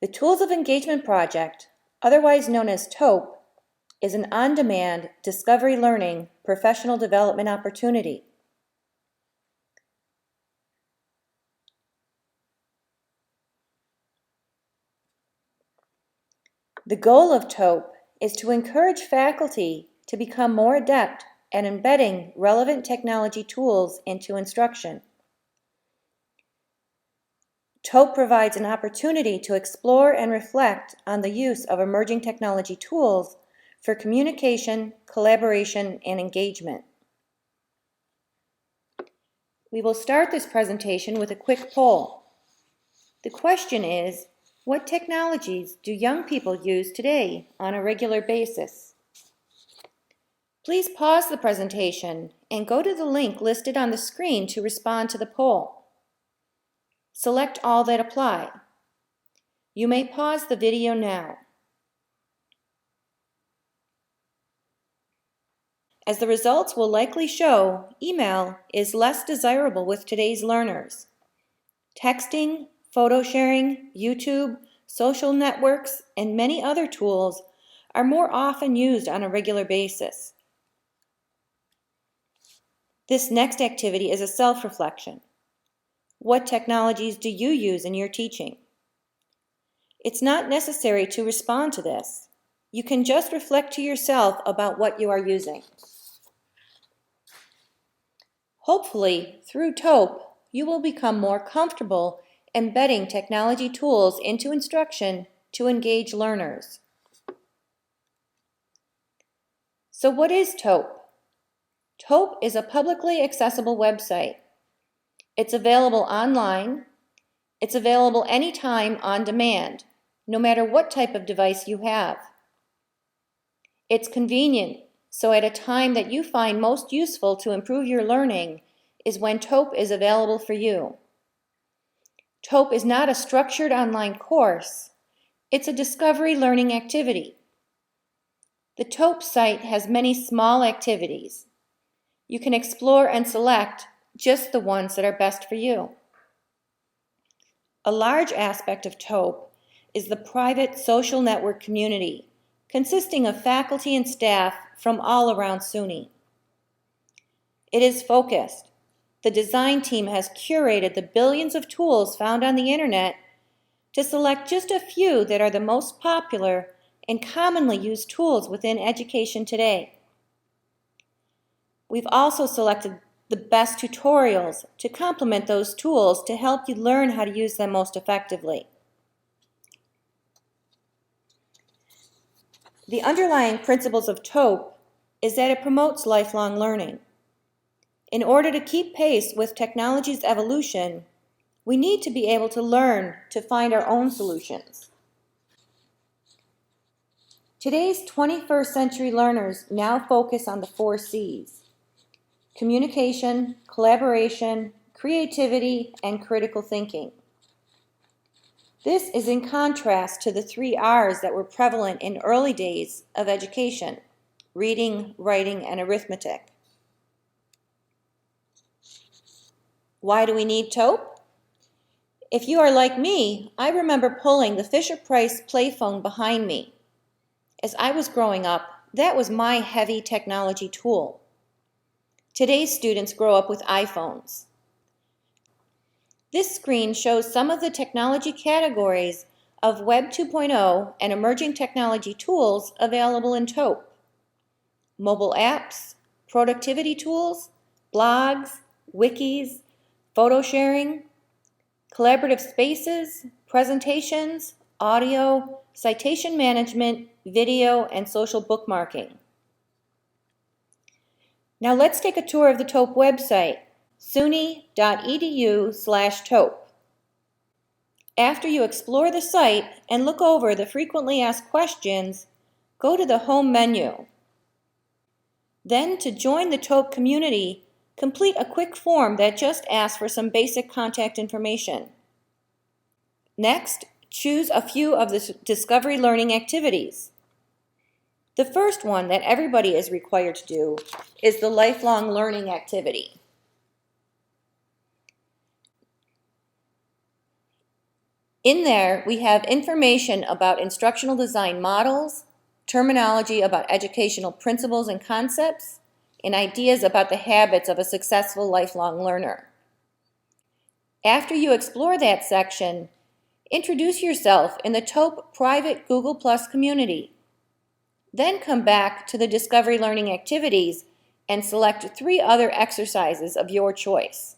The Tools of Engagement project, otherwise known as TOEP, is an on-demand discovery learning professional development opportunity. The goal of TOEP is to encourage faculty to become more adept at embedding relevant technology tools into instruction. TOEP provides an opportunity to explore and reflect on the use of emerging technology tools for communication, collaboration, and engagement. We will start this presentation with a quick poll. The question is, what technologies do young people use today on a regular basis? Please pause the presentation and go to the link listed on the screen to respond to the poll. Select all that apply. You may pause the video now. As the results will likely show, email is less desirable with today's learners. Texting, photo sharing, YouTube, social networks, and many other tools are more often used on a regular basis. This next activity is a self-reflection. What technologies do you use in your teaching? It's not necessary to respond to this. You can just reflect to yourself about what you are using. Hopefully, through TOEP, you will become more comfortable embedding technology tools into instruction to engage learners. So what is TOEP? TOEP is a publicly accessible website. It's available online. It's available anytime on demand, no matter what type of device you have. It's convenient, so at a time that you find most useful to improve your learning is when TOEP is available for you. TOEP is not a structured online course. It's a discovery learning activity. The TOEP site has many small activities. You can explore and select just the ones that are best for you. A large aspect of TOEP is the private social network community, consisting of faculty and staff from all around SUNY. It is focused. The design team has curated the billions of tools found on the internet to select just a few that are the most popular and commonly used tools within education today. We've also selected the best tutorials to complement those tools to help you learn how to use them most effectively. The underlying principles of TOEP is that it promotes lifelong learning. In order to keep pace with technology's evolution, we need to be able to learn to find our own solutions. Today's 21st century learners now focus on the 4 C's: communication, collaboration, creativity, and critical thinking. This is in contrast to the 3 R's that were prevalent in early days of education: reading, writing, and arithmetic. Why do we need TOEP? If you are like me, I remember pulling the Fisher-Price playphone behind me. As I was growing up, that was my heavy technology tool. Today's students grow up with iPhones. This screen shows some of the technology categories of Web 2.0 and emerging technology tools available in TOEP: mobile apps, productivity tools, blogs, wikis, photo sharing, collaborative spaces, presentations, audio, citation management, video, and social bookmarking. Now let's take a tour of the TOEP website, suny.edu/TOEP. After you explore the site and look over the frequently asked questions, go to the Home menu. Then, to join the TOEP community, complete a quick form that just asks for some basic contact information. Next, choose a few of the discovery learning activities. The first one that everybody is required to do is the lifelong learning activity. In there, we have information about instructional design models, terminology about educational principles and concepts, and ideas about the habits of a successful lifelong learner. After you explore that section, introduce yourself in the TOEP private Google Plus community. Then come back to the Discovery Learning activities and select 3 other exercises of your choice.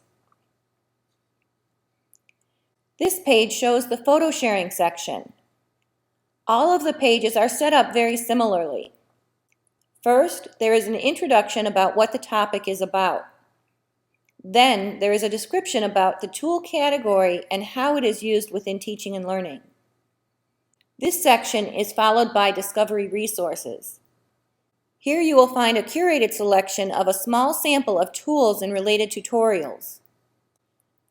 This page shows the photo sharing section. All of the pages are set up very similarly. First, there is an introduction about what the topic is about. Then, there is a description about the tool category and how it is used within teaching and learning. This section is followed by Discovery Resources. Here you will find a curated selection of a small sample of tools and related tutorials.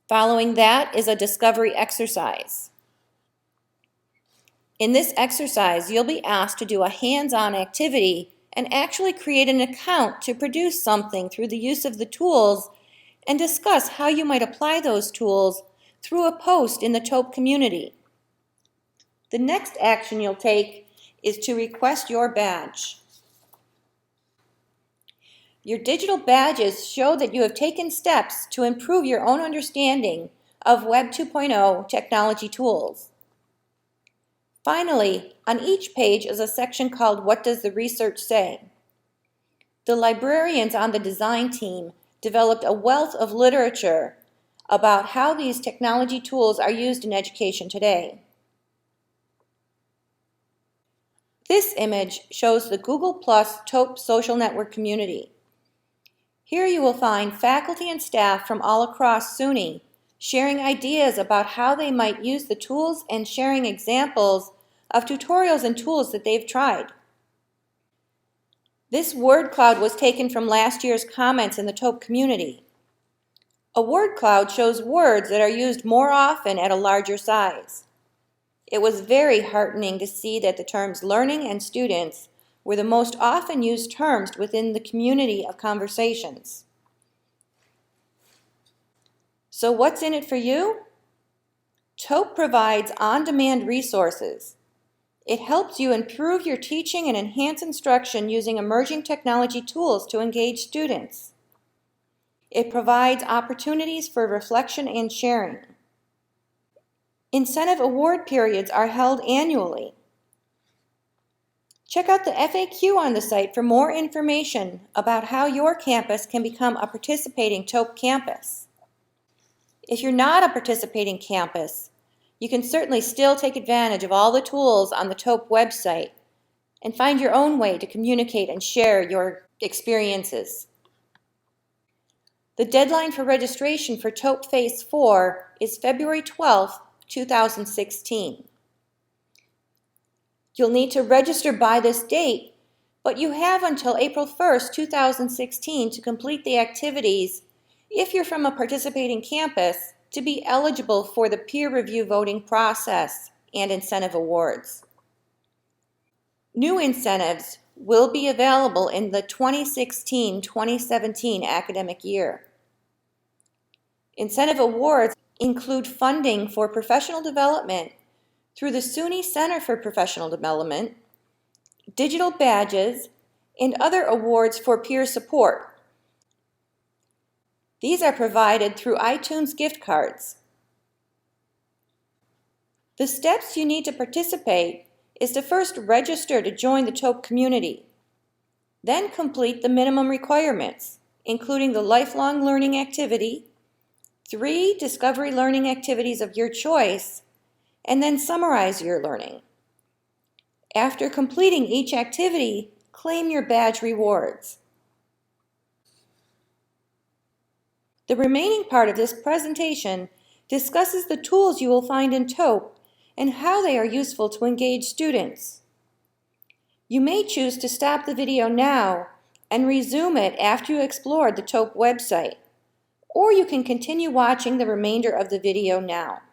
Following that is a discovery exercise. In this exercise, you'll be asked to do a hands-on activity and actually create an account to produce something through the use of the tools and discuss how you might apply those tools through a post in the TOEP community. The next action you'll take is to request your badge. Your digital badges show that you have taken steps to improve your own understanding of Web 2.0 technology tools. Finally, on each page is a section called What Does the Research Say? The librarians on the design team developed a wealth of literature about how these technology tools are used in education today. This image shows the Google Plus TOEP social network community. Here you will find faculty and staff from all across SUNY sharing ideas about how they might use the tools and sharing examples of tutorials and tools that they've tried. This word cloud was taken from last year's comments in the TOEP community. A word cloud shows words that are used more often at a larger size. It was very heartening to see that the terms learning and students were the most often used terms within the community of conversations. So what's in it for you? TOEP provides on-demand resources. It helps you improve your teaching and enhance instruction using emerging technology tools to engage students. It provides opportunities for reflection and sharing. Incentive award periods are held annually. Check out the FAQ on the site for more information about how your campus can become a participating TOEP campus. If you're not a participating campus, you can certainly still take advantage of all the tools on the TOEP website and find your own way to communicate and share your experiences. The deadline for registration for TOEP Phase 4 is February 12, 2016. You'll need to register by this date, but you have until April 1st, 2016 to complete the activities if you're from a participating campus to be eligible for the peer review voting process and incentive awards. New incentives will be available in the 2016-2017 academic year. Incentive awards include funding for professional development through the SUNY Center for Professional Development, digital badges, and other awards for peer support. These are provided through iTunes gift cards. The steps you need to participate is to first register to join the TOEP community, then complete the minimum requirements, including the lifelong learning activity, 3 discovery learning activities of your choice, and then summarize your learning. After completing each activity, claim your badge rewards. The remaining part of this presentation discusses the tools you will find in TOEP and how they are useful to engage students. You may choose to stop the video now and resume it after you explored the TOEP website, or you can continue watching the remainder of the video now.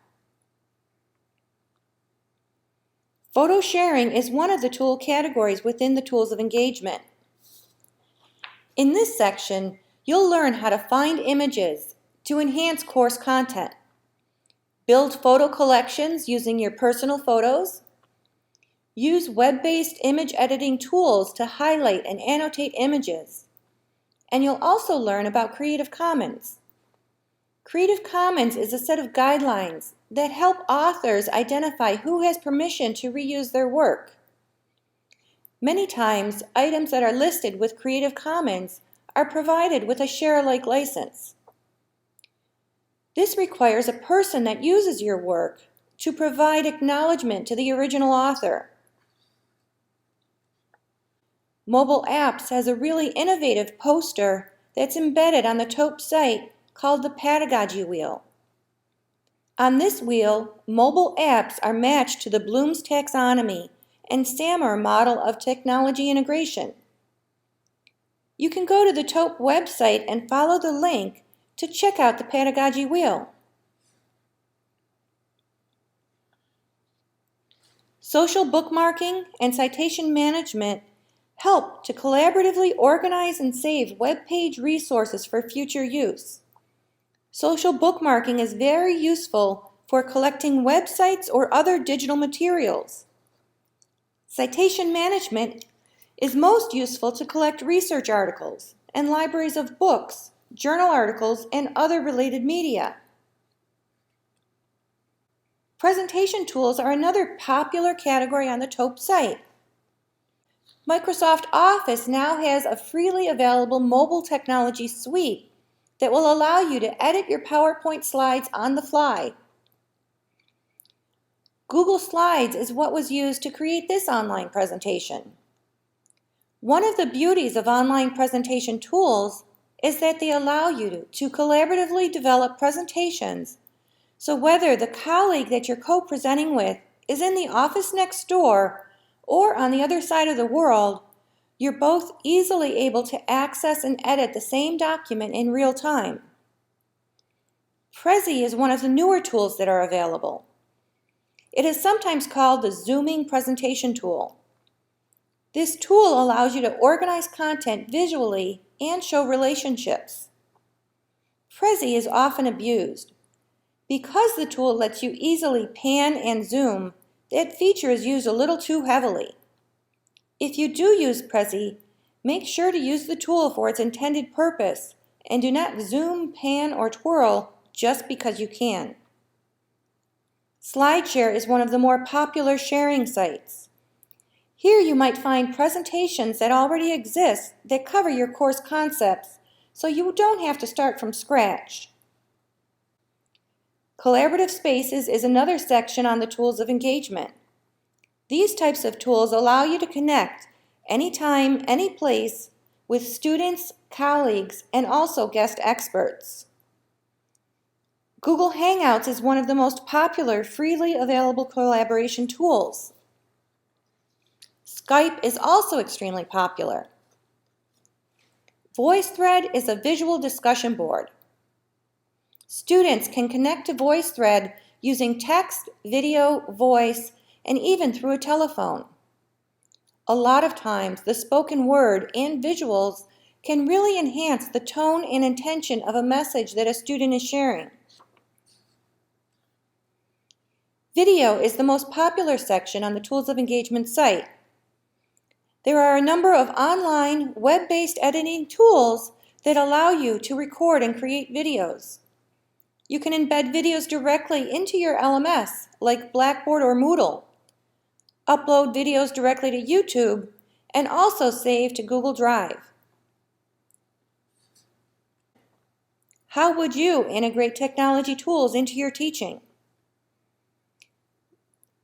Photo sharing is one of the tool categories within the tools of engagement. In this section, you'll learn how to find images to enhance course content. Build photo collections using your personal photos. Use web-based image editing tools to highlight and annotate images. And you'll also learn about Creative Commons. Creative Commons is a set of guidelines that help authors identify who has permission to reuse their work. Many times, items that are listed with Creative Commons are provided with a share-alike license. This requires a person that uses your work to provide acknowledgement to the original author. Mobile Apps has a really innovative poster that's embedded on the TOEP site called the Pedagogy wheel. On this wheel, mobile apps are matched to the Bloom's taxonomy and SAMR model of technology integration. You can go to the TOEP website and follow the link to check out the Pedagogy wheel. Social bookmarking and citation management help to collaboratively organize and save web page resources for future use. Social bookmarking is very useful for collecting websites or other digital materials. Citation management is most useful to collect research articles and libraries of books, journal articles, and other related media. Presentation tools are another popular category on the TOEP site. Microsoft Office now has a freely available mobile technology suite that will allow you to edit your PowerPoint slides on the fly. Google Slides is what was used to create this online presentation. One of the beauties of online presentation tools is that they allow you to collaboratively develop presentations, so whether the colleague that you're co-presenting with is in the office next door or on the other side of the world, you're both easily able to access and edit the same document in real time. Prezi is one of the newer tools that are available. It is sometimes called the zooming presentation tool. This tool allows you to organize content visually and show relationships. Prezi is often abused. Because the tool lets you easily pan and zoom, that feature is used a little too heavily. If you do use Prezi, make sure to use the tool for its intended purpose and do not zoom, pan, or twirl just because you can. SlideShare is one of the more popular sharing sites. Here you might find presentations that already exist that cover your course concepts, so you don't have to start from scratch. Collaborative Spaces is another section on the tools of engagement. These types of tools allow you to connect anytime, any place with students, colleagues, and also guest experts. Google Hangouts is one of the most popular freely available collaboration tools. Skype is also extremely popular. VoiceThread is a visual discussion board. Students can connect to VoiceThread using text, video, voice, and even through a telephone. A lot of times, the spoken word and visuals can really enhance the tone and intention of a message that a student is sharing. Video is the most popular section on the Tools of Engagement site. There are a number of online, web-based editing tools that allow you to record and create videos. You can embed videos directly into your LMS, like Blackboard or Moodle, upload videos directly to YouTube, and also save to Google Drive. How would you integrate technology tools into your teaching?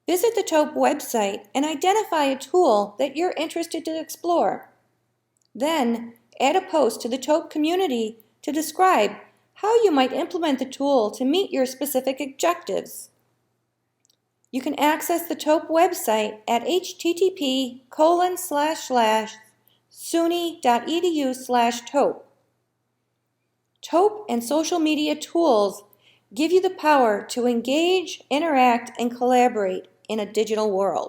Visit the TOEP website and identify a tool that you're interested to explore. Then, add a post to the TOEP community to describe how you might implement the tool to meet your specific objectives. You can access the TOEP website at http://suny.edu/TOEP. TOEP and social media tools give you the power to engage, interact, and collaborate in a digital world.